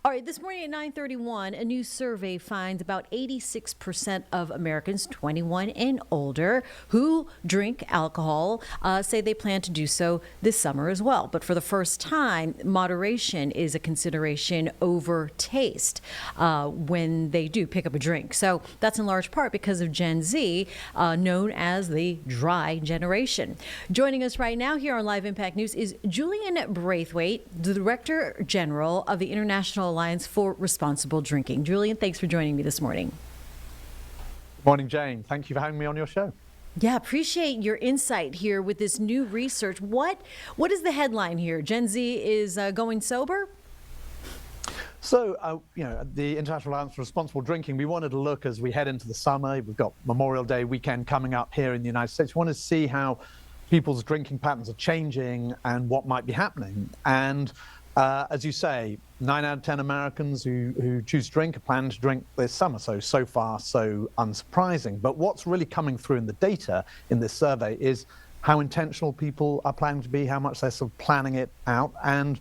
All right, this morning at 9:31, a new survey finds about 86% of Americans 21 and older who drink alcohol say they plan to do so this summer as well. But for the first time, moderation is a consideration over taste when they do pick up a drink. So that's in large part because of Gen Z, known as the dry generation. Joining us right now here on Live Impact News is Julian Braithwaite, the Director General of the International Alliance for Responsible Drinking. Julian, thanks for joining me this morning. Morning, Jane. Thank you for having me on your show. Yeah, appreciate your insight here with this new research. What is the headline here? Gen Z is going sober? So, the International Alliance for Responsible Drinking, we wanted to look as we head into the summer. We've got Memorial Day weekend coming up here in the United States. We want to see how people's drinking patterns are changing and what might be happening. And as you say, 9 out of 10 Americans who choose to drink are planning to drink this summer. So far, so unsurprising. But what's really coming through in the data in this survey is how intentional people are planning to be, how much they're sort of planning it out. And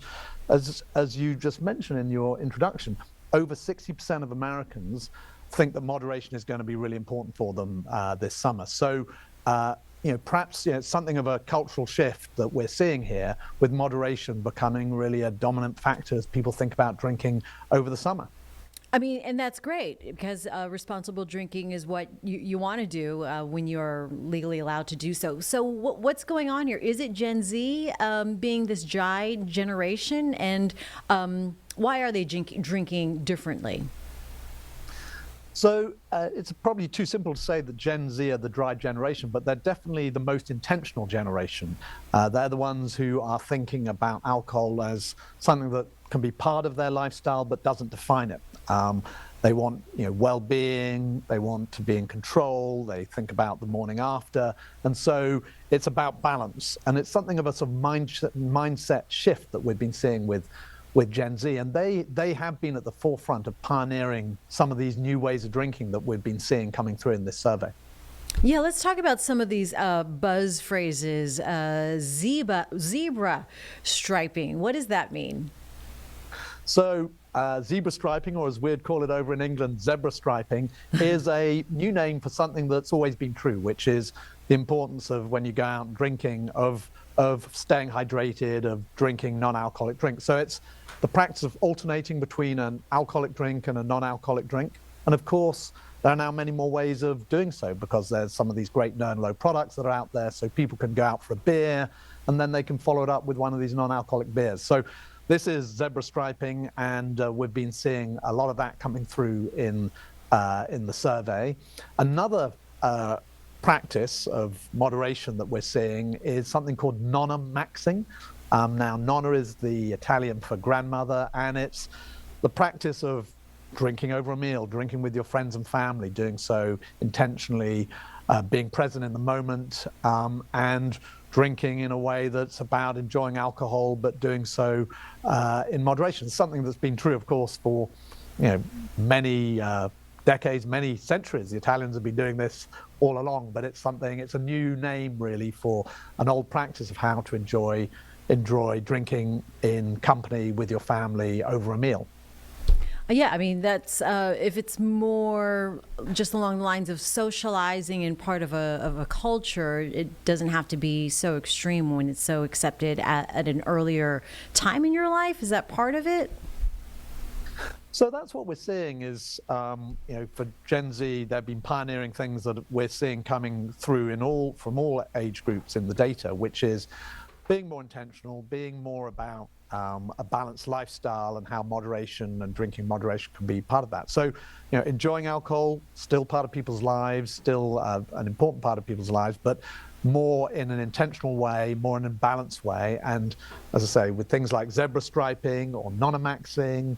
as you just mentioned in your introduction, over 60% of Americans think that moderation is going to be really important for them this summer. So, perhaps something of a cultural shift that we're seeing here, with moderation becoming really a dominant factor as people think about drinking over the summer. I mean, and that's great because responsible drinking is what you want to do when you're legally allowed to do so. So what's going on here? Is it Gen Z being this dry generation? And why are they drinking differently? So it's probably too simple to say that Gen Z are the dry generation, but they're definitely the most intentional generation. They're the ones who are thinking about alcohol as something that can be part of their lifestyle but doesn't define it. They want well-being, they want to be in control, they think about the morning after, and so it's about balance. And it's something of a sort of mindset shift that we've been seeing with Gen Z, and they have been at the forefront of pioneering some of these new ways of drinking that we've been seeing coming through in this survey. Yeah, let's talk about some of these buzz phrases. Zebra striping. What does that mean? So zebra striping, or as we'd call it over in England, zebra striping, is a new name for something that's always been true, which is the importance of, when you go out drinking, of staying hydrated, of drinking non-alcoholic drinks. So it's the practice of alternating between an alcoholic drink and a non-alcoholic drink. And of course, there are now many more ways of doing so, because there's some of these great no and low products that are out there. So people can go out for a beer and then they can follow it up with one of these non-alcoholic beers. So this is zebra striping, and we've been seeing a lot of that coming through in the survey. Another practice of moderation that we're seeing is something called nonna maxing. Now, nonna is the Italian for grandmother, and it's the practice of drinking over a meal, drinking with your friends and family, doing so intentionally, being present in the moment, and drinking in a way that's about enjoying alcohol, but doing so in moderation. It's something that's been true, of course, for many decades, many centuries. The Italians have been doing this all along, but it's a new name really for an old practice of how to enjoy drinking in company with your family over a meal. Yeah, I mean, that's if it's more just along the lines of socializing and part of a culture, it doesn't have to be so extreme when it's so accepted at an earlier time in your life. Is that part of it? So that's what we're seeing is, for Gen Z, they've been pioneering things that we're seeing coming through from all age groups in the data, which is being more intentional, being more about a balanced lifestyle, and how moderation and drinking moderation can be part of that. So, enjoying alcohol, still part of people's lives, still an important part of people's lives, but more in an intentional way, more in a balanced way. And as I say, with things like zebra striping or nonna-maxing,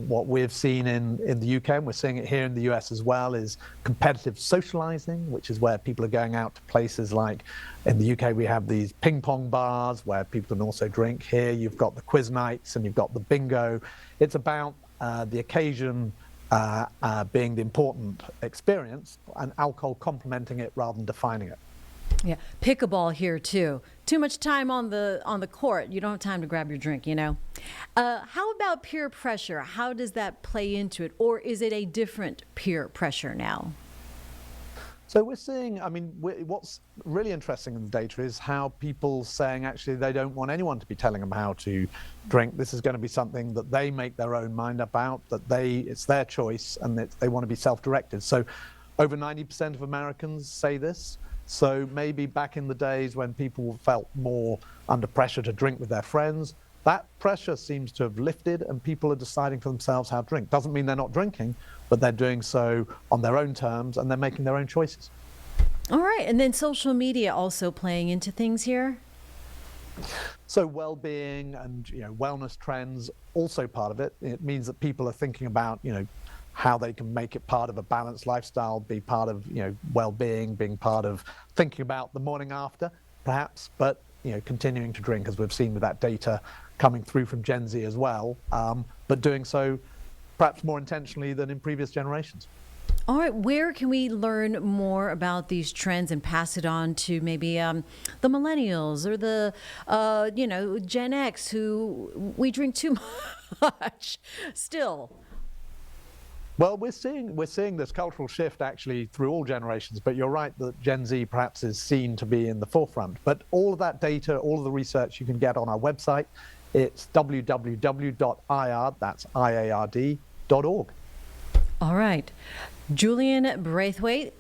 what we've seen in the UK, and we're seeing it here in the US as well, is competitive socializing, which is where people are going out to places like, in the UK, we have these ping pong bars where people can also drink. Here, you've got the quiz nights and you've got the bingo. It's about the occasion being the important experience, and alcohol complementing it rather than defining it. Yeah, pickleball here too. Too much time on the court. You don't have time to grab your drink, you know. How about peer pressure? How does that play into it, or is it a different peer pressure now? So we're seeing, I mean, what's really interesting in the data is how people saying actually they don't want anyone to be telling them how to drink. This is going to be something that they make their own mind about, that it's their choice, and that they want to be self-directed. So over 90% of Americans say this. So maybe back in the days when people felt more under pressure to drink with their friends, that pressure seems to have lifted and people are deciding for themselves how to drink. Doesn't mean they're not drinking, but they're doing so on their own terms and they're making their own choices. All right, and then social media also playing into things here. So well-being and wellness trends also part of it. It means that people are thinking about how they can make it part of a balanced lifestyle, be part of well-being, being part of thinking about the morning after, perhaps, but continuing to drink, as we've seen with that data coming through from Gen Z as well, but doing so perhaps more intentionally than in previous generations. All right, where can we learn more about these trends and pass it on to maybe the millennials or the Gen X who we drink too much still? Well, we're seeing this cultural shift actually through all generations, but you're right that Gen Z perhaps is seen to be in the forefront. But all of that data, all of the research you can get on our website. It's www.iard, that's IARD.org. All right. Julian Braithwaite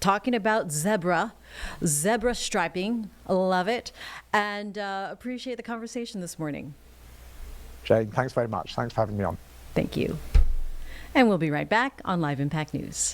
talking about zebra striping. Love it. And appreciate the conversation this morning. Jane, thanks very much. Thanks for having me on. Thank you. And we'll be right back on Live Impact News.